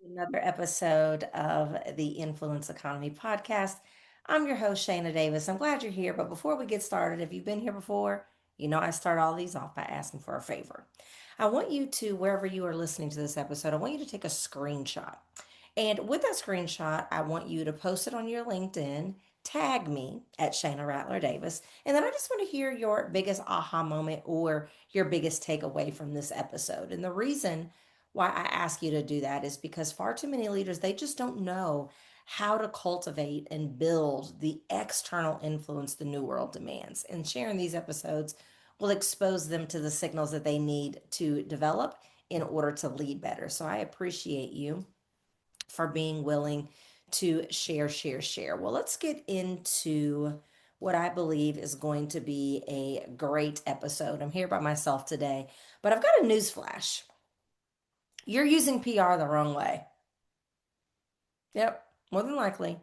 Another episode of the Influence Economy podcast. I'm your host, Shayna Davis. I'm glad you're here. But before we get started, if you've been here before, you know I start all these off by asking for a favor. I want you to, wherever you are listening to this episode, I want you to take a screenshot. And with that screenshot, I want you to post it on your LinkedIn, tag me at Shayna Rattler Davis, and then I just want to hear your biggest aha moment or your biggest takeaway from this episode. And the reason why I ask you to do that is because far too many leaders, they just don't know how to cultivate and build the external influence the new world demands. And sharing these episodes will expose them to the signals that they need to develop in order to lead better. So I appreciate you for being willing to share. Well, let's get into what I believe is going to be a great episode. I'm here by myself today, but I've got a news flash. You're using PR the wrong way. Yep, more than likely,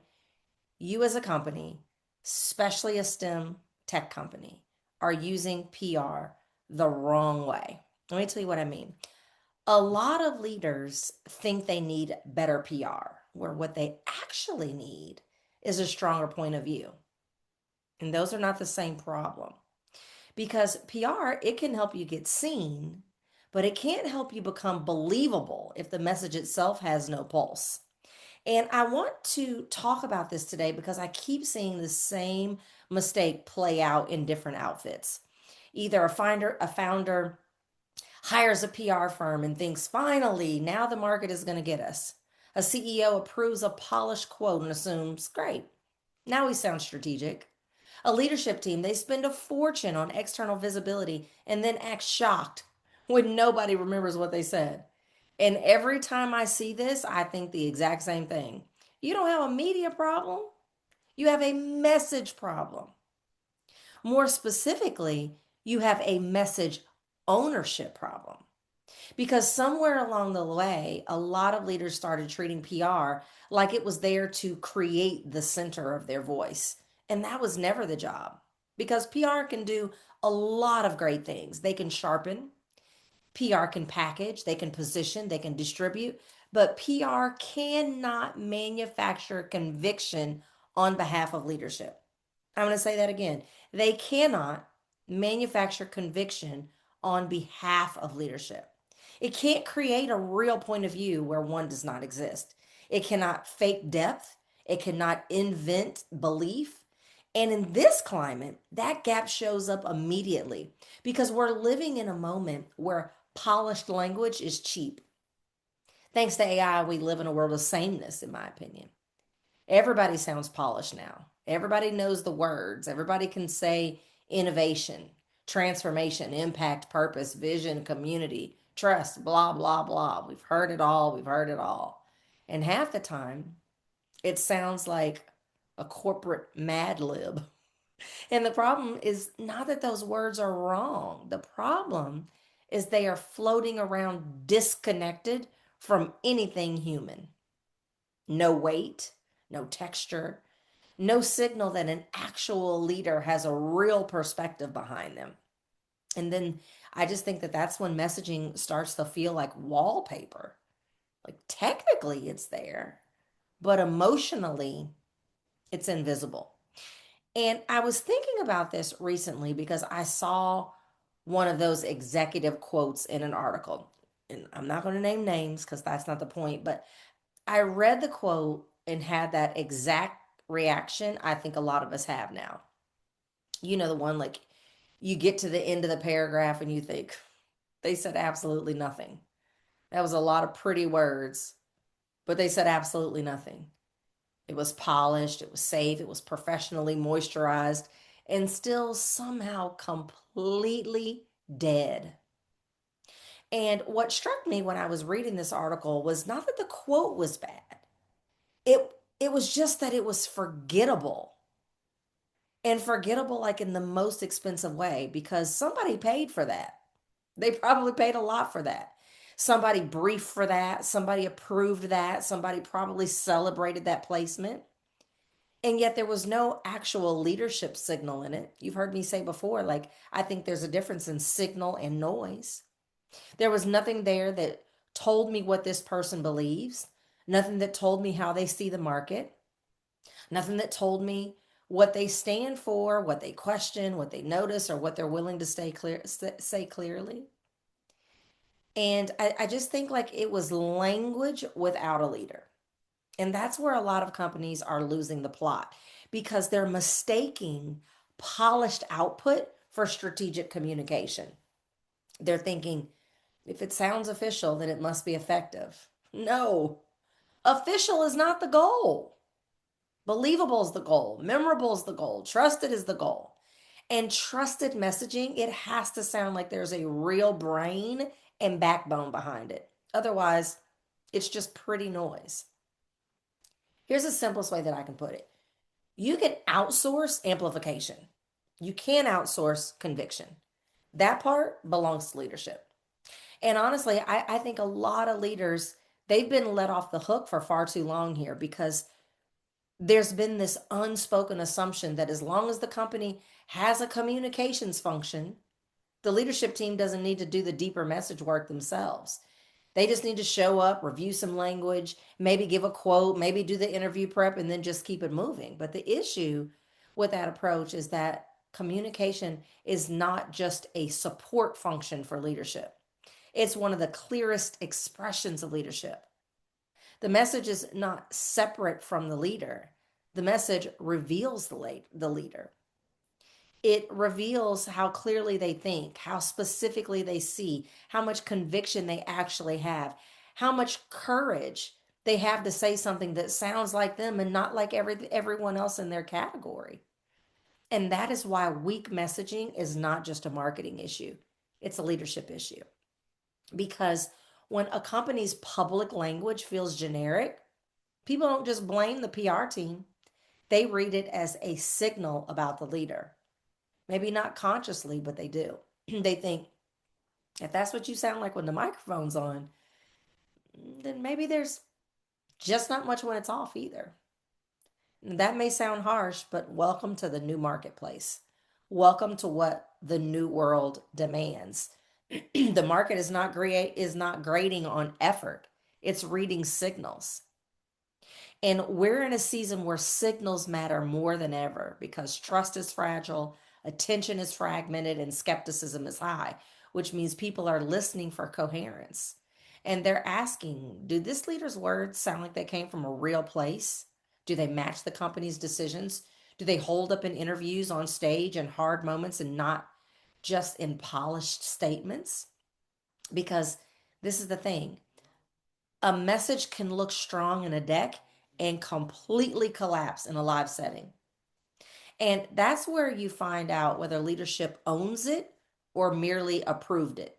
you as a company, especially a STEM tech company, are using PR the wrong way. Let me tell you what I mean. A lot of leaders think they need better PR, where what they actually need is a stronger point of view. And those are not the same problem. Because PR, it can help you get seen, but it can't help you become believable if the message itself has no pulse. And I want to talk about this today because I keep seeing the same mistake play out in different outfits. Either a founder hires a PR firm and thinks, finally, now the market is going to get us. A CEO approves a polished quote and assumes, great, now we sound strategic. A leadership team, they spend a fortune on external visibility and then act shocked when nobody remembers what they said. And every time I see this, I think the exact same thing. You don't have a media problem, you have a message problem. More specifically, you have a message ownership problem. Because somewhere along the way, a lot of leaders started treating PR like it was there to create the center of their voice. And that was never the job. Because PR can do a lot of great things. They can sharpen, PR can package, they can position, they can distribute, but PR cannot manufacture conviction on behalf of leadership. I'm going to say that again. They cannot manufacture conviction on behalf of leadership. It can't create a real point of view where one does not exist. It cannot fake depth. It cannot invent belief. And in this climate, that gap shows up immediately because we're living in a moment where polished language is cheap. Thanks to AI, we live in a world of sameness, in my opinion. Everybody sounds polished now. Everybody knows the words. Everybody can say innovation, transformation, impact, purpose, vision, community, trust, blah, blah, blah. We've heard it all. We've heard it all. And half the time, it sounds like a corporate mad lib. And the problem is not that those words are wrong. The problem is they are floating around disconnected from anything human. No weight, no texture, no signal that an actual leader has a real perspective behind them. And then I just think that that's when messaging starts to feel like wallpaper. Like technically it's there, but emotionally it's invisible. And I was thinking about this recently because I saw one of those executive quotes in an article. And I'm not going to name names because that's not the point, but I read the quote and had that exact reaction I think a lot of us have now. You know, the one like you get to the end of the paragraph and you think, they said absolutely nothing. That was a lot of pretty words, but they said absolutely nothing. It was polished, it was safe, it was professionally moisturized, and still somehow completely dead. And what struck me when I was reading this article was not that the quote was bad. It was just that it was forgettable. And forgettable like in the most expensive way because somebody paid for that. They probably paid a lot for that. Somebody briefed for that, somebody approved that, somebody probably celebrated that placement. And yet there was no actual leadership signal in it. You've heard me say before, like, I think there's a difference in signal and noise. There was nothing there that told me what this person believes. nothing that told me how they see the market, nothing that told me what they stand for, what they question, what they notice, or what they're willing to say clearly. And I just think like it was language without a leader. And that's where a lot of companies are losing the plot because they're mistaking polished output for strategic communication. They're thinking, if it sounds official, then it must be effective. No, official is not the goal. Believable is the goal. Memorable is the goal. Trusted is the goal. And trusted messaging, it has to sound like there's a real brain and backbone behind it. Otherwise, it's just pretty noise. Here's the simplest way that I can put it. You can outsource amplification. You can outsource conviction. That part belongs to leadership. And honestly, I think a lot of leaders, they've been let off the hook for far too long here because there's been this unspoken assumption that as long as the company has a communications function, the leadership team doesn't need to do the deeper message work themselves. They just need to show up, review some language, maybe give a quote, maybe do the interview prep, and then just keep it moving. But the issue with that approach is that communication is not just a support function for leadership, it's one of the clearest expressions of leadership. The message is not separate from the leader, the message reveals the leader. It reveals how clearly they think, how specifically they see, how much conviction they actually have, how much courage they have to say something that sounds like them and not like everyone else in their category. And that is why weak messaging is not just a marketing issue, it's a leadership issue. Because when a company's public language feels generic, people don't just blame the PR team, they read it as a signal about the leader. Maybe not consciously, but they do. They think, if that's what you sound like when the microphone's on, then maybe there's just not much when it's off either. That may sound harsh, but welcome to the new marketplace. Welcome to what the new world demands. The market is not grading on effort. It's reading signals. And we're in a season where signals matter more than ever because trust is fragile, attention is fragmented, and skepticism is high, which means people are listening for coherence. And they're asking, do this leader's words sound like they came from a real place? Do they match the company's decisions? Do they hold up in interviews on stage in hard moments and not just in polished statements? Because this is the thing, a message can look strong in a deck and completely collapse in a live setting. And that's where you find out whether leadership owns it or merely approved it.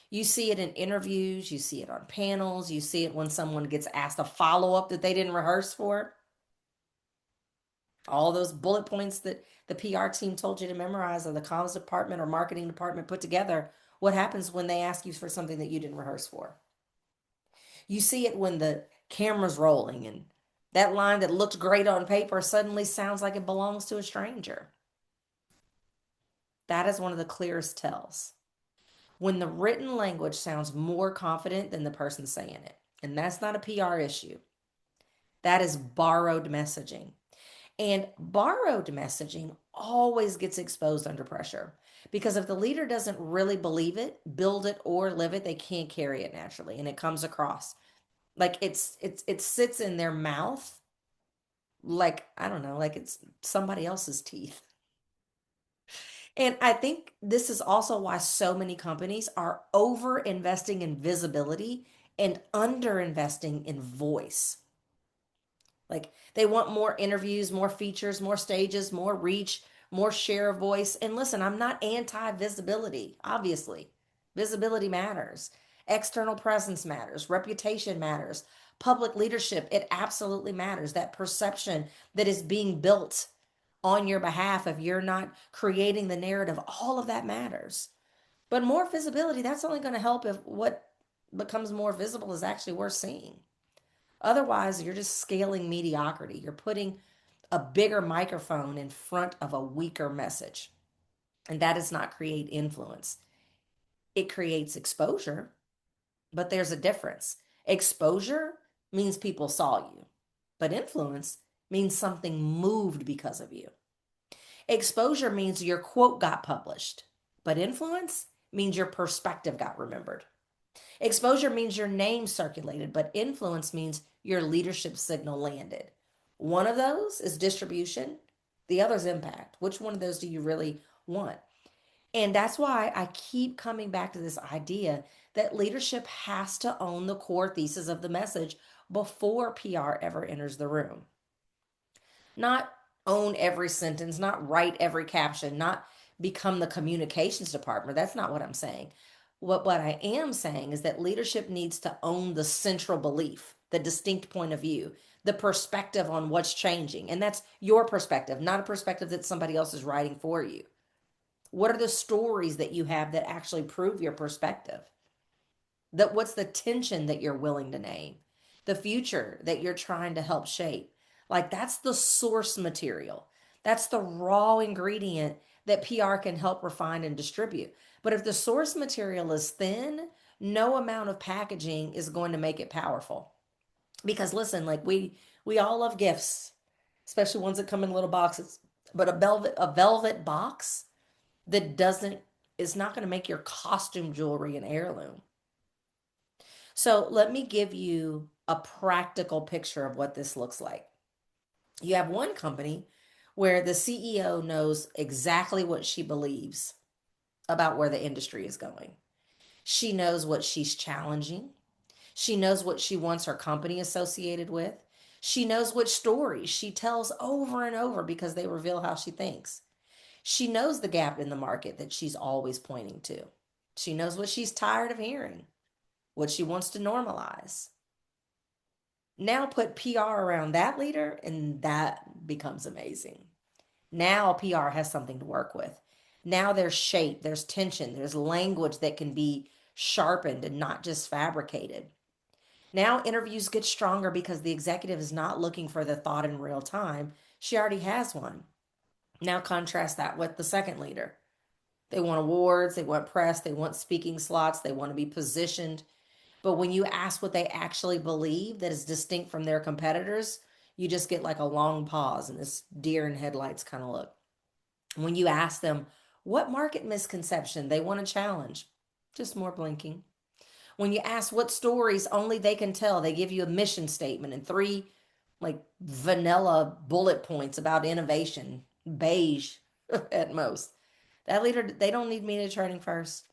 You see it in interviews, you see it on panels, you see it when someone gets asked a follow up that they didn't rehearse for. All those bullet points that the PR team told you to memorize, or the comms department or marketing department put together, what happens when they ask you for something that you didn't rehearse for? You see it when the camera's rolling and that line that looked great on paper suddenly sounds like it belongs to a stranger. That is one of the clearest tells. When the written language sounds more confident than the person saying it. And that's not a PR issue. That is borrowed messaging. And borrowed messaging always gets exposed under pressure because if the leader doesn't really believe it, build it, or live it, they can't carry it naturally. And it comes across like it sits in their mouth like, I don't know, like it's somebody else's teeth. And I think this is also why so many companies are over investing in visibility and under investing in voice. Like they want more interviews, more features, more stages, more reach, more share of voice. And listen, I'm not anti visibility, obviously. Visibility matters, external presence matters, reputation matters, public leadership, it absolutely matters. That perception that is being built on your behalf if you're not creating the narrative, all of that matters. But more visibility, that's only going to help if what becomes more visible is actually worth seeing. Otherwise, you're just scaling mediocrity. You're putting a bigger microphone in front of a weaker message. And that does not create influence. It creates exposure, but there's a difference. Exposure means people saw you, but influence means something moved because of you. Exposure means your quote got published, but influence means your perspective got remembered. Exposure means your name circulated, but influence means your leadership signal landed. One of those is distribution, the other is impact. Which one of those do you really want? And that's why I keep coming back to this idea that leadership has to own the core thesis of the message before PR ever enters the room. Not own every sentence, not write every caption, not become the communications department. That's not what I'm saying. What I am saying is that leadership needs to own the central belief, the distinct point of view, the perspective on what's changing. And that's your perspective, not a perspective that somebody else is writing for you. What are the stories that you have that actually prove your perspective? That what's the tension that you're willing to name? The future that you're trying to help shape. Like that's the source material. That's the raw ingredient that PR can help refine and distribute. But if the source material is thin, no amount of packaging is going to make it powerful. Because listen, like we all love gifts, especially ones that come in little boxes. But a velvet box that doesn't is not going to make your costume jewelry an heirloom. So let me give you a practical picture of what this looks like. You have one company where the CEO knows exactly what she believes about where the industry is going. She knows what she's challenging. She knows what she wants her company associated with. She knows which stories she tells over and over because they reveal how she thinks. She knows the gap in the market that she's always pointing to. She knows what she's tired of hearing, what she wants to normalize. Now put PR around that leader, and that becomes amazing. Now PR has something to work with. Now there's shape, there's tension, there's language that can be sharpened and not just fabricated. Now interviews get stronger because the executive is not looking for the thought in real time. She already has one. Now contrast that with the second leader. They want awards, they want press, they want speaking slots, they want to be positioned. But when you ask what they actually believe that is distinct from their competitors, you just get like a long pause and this deer in headlights kind of look. When you ask them what market misconception they want to challenge, just more blinking. When you ask what stories only they can tell, they give you a mission statement and three like vanilla bullet points about innovation, beige at most. That leader, they don't need media training first.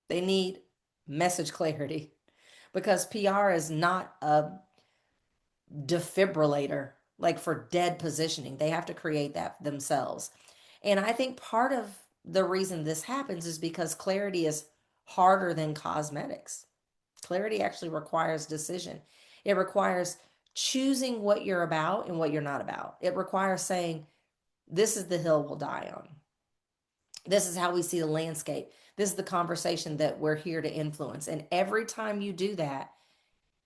They need message clarity because PR is not a defibrillator like for dead positioning. They have to create that themselves. And I think part of the reason this happens is because clarity is harder than cosmetics. Clarity actually requires decision. It requires choosing what you're about and what you're not about. It requires saying, this is the hill we'll die on. This is how we see the landscape. This is the conversation that we're here to influence. And every time you do that,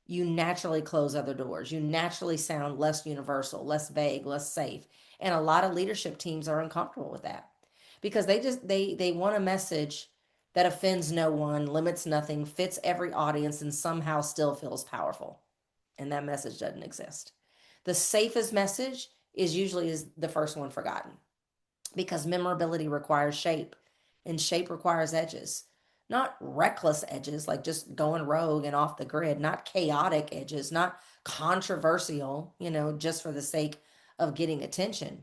you naturally close other doors. You naturally sound less universal, less vague, less safe. And a lot of leadership teams are uncomfortable with that because they want a message that offends no one, limits nothing, fits every audience, and somehow still feels powerful. And that message doesn't exist. The safest message is usually is the first one forgotten because memorability requires shape and shape requires edges. Not reckless edges, like just going rogue and off the grid, not chaotic edges, not controversial, just for the sake of getting attention.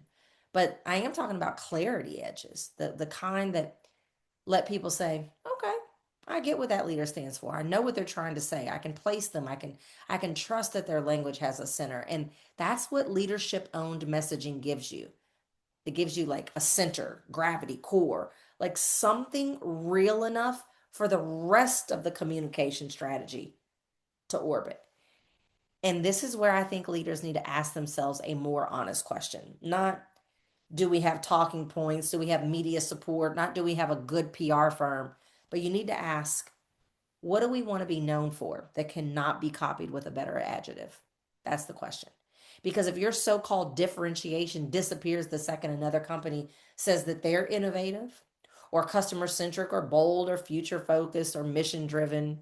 But I am talking about clarity edges, the kind that let people say, okay, I get what that leader stands for. I know what they're trying to say. I can place them. I can trust that their language has a center. And that's what leadership owned messaging gives you. It gives you like a center, gravity, core, like something real enough for the rest of the communication strategy to orbit. And this is where I think leaders need to ask themselves a more honest question. Not do we have talking points? Do we have media support? Not do we have a good PR firm? But you need to ask, what do we want to be known for that cannot be copied with a better adjective? That's the question. Because if your so called differentiation disappears the second another company says that they're innovative or customer centric or bold or future focused or mission driven,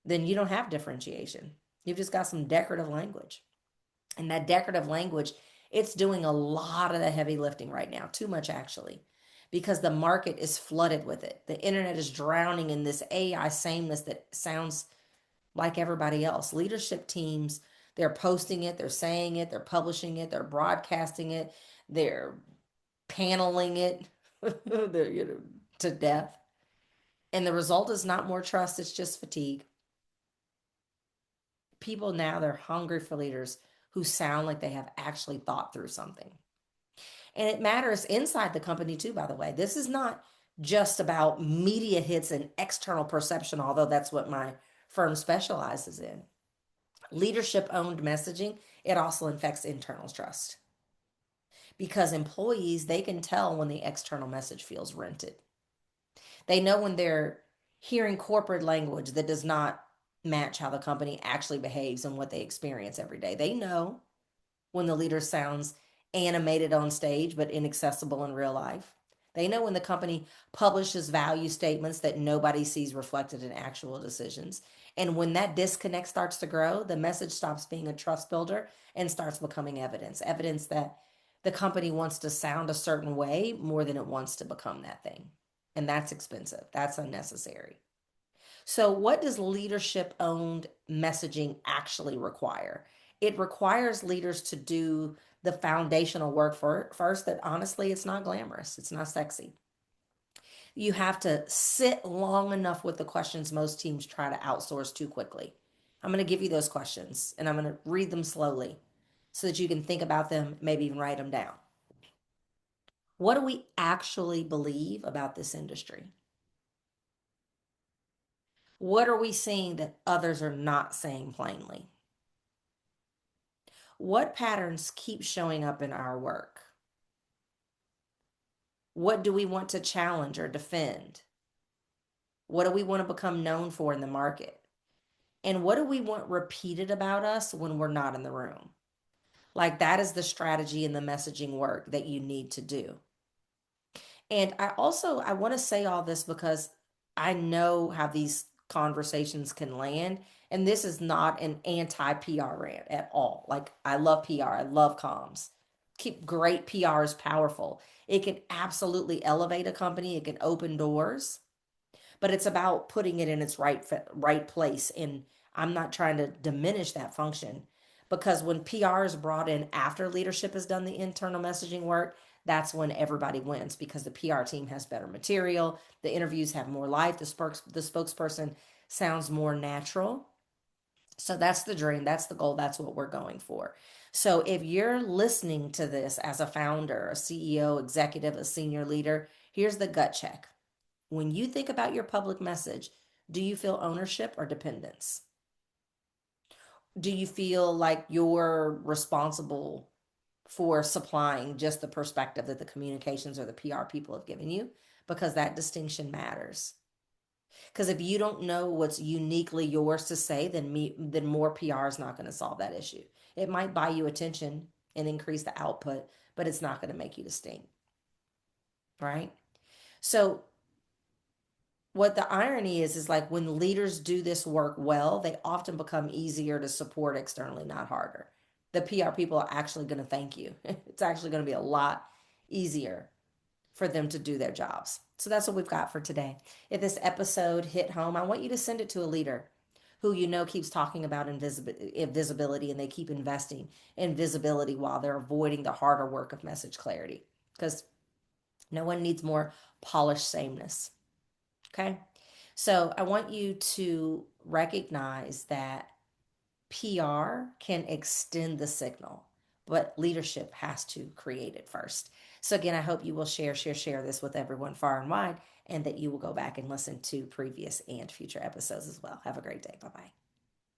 then you don't have differentiation. You've just got some decorative language. And that decorative language, it's doing a lot of the heavy lifting right now, too much actually, because the market is flooded with it. The internet is drowning in this AI sameness that sounds like everybody else. Leadership teams, they're posting it, they're saying it, they're publishing it, they're broadcasting it, they're paneling it they're, to death. And the result is not more trust, it's just fatigue. People now, they're hungry for leaders who sound like they have actually thought through something. And it matters inside the company too, by the way. This is not just about media hits and external perception, although that's what my firm specializes in. Leadership owned messaging, it also affects internal trust because employees, they can tell when the external message feels rented. They know when they're hearing corporate language that does not match how the company actually behaves and what they experience every day. They know when the leader sounds animated on stage but inaccessible in real life. They know when the company publishes value statements that nobody sees reflected in actual decisions. And when that disconnect starts to grow, the message stops being a trust builder and starts becoming evidence. Evidence that the company wants to sound a certain way more than it wants to become that thing. And that's expensive. That's unnecessary. So, what does leadership owned messaging actually require? It requires leaders to do the foundational work first that honestly, it's not glamorous, it's not sexy. You have to sit long enough with the questions most teams try to outsource too quickly. I'm going to give you those questions and I'm going to read them slowly so that you can think about them, maybe even write them down. What do we actually believe about this industry? What are we seeing that others are not saying plainly? What patterns keep showing up in our work? What do we want to challenge or defend? What do we want to become known for in the market? And what do we want repeated about us when we're not in the room? Like that is the strategy and the messaging work that you need to do. And I want to say all this because I know how these conversations can land. And this is not an anti PR rant at all. Like I love PR, I love comms. Keep great PR is powerful. It can absolutely elevate a company, it can open doors, but it's about putting it in its right place. And I'm not trying to diminish that function because when PR is brought in after leadership has done the internal messaging work, that's when everybody wins because the PR team has better material, the interviews have more life, the spokesperson sounds more natural. So that's the dream, that's the goal, that's what we're going for. So if you're listening to this as a founder, a CEO, executive, a senior leader, here's the gut check. When you think about your public message, do you feel ownership or dependence? Do you feel like you're responsible for supplying just the perspective that the communications or the PR people have given you? Because that distinction matters. Because if you don't know what's uniquely yours to say, then more PR is not going to solve that issue. It might buy you attention and increase the output, but it's not going to make you distinct, right? So what the irony is like when leaders do this work well, they often become easier to support externally, not harder. The PR people are actually going to thank you. It's actually going to be a lot easier for them to do their jobs. So that's what we've got for today. If this episode hit home, I want you to send it to a leader who you know keeps talking about invisibility and they keep investing in visibility while they're avoiding the harder work of message clarity because no one needs more polished sameness. Okay. So I want you to recognize that PR can extend the signal, but leadership has to create it first. So again, I hope you will share this with everyone far and wide, and that you will go back and listen to previous and future episodes as well. Have a great day. Bye bye.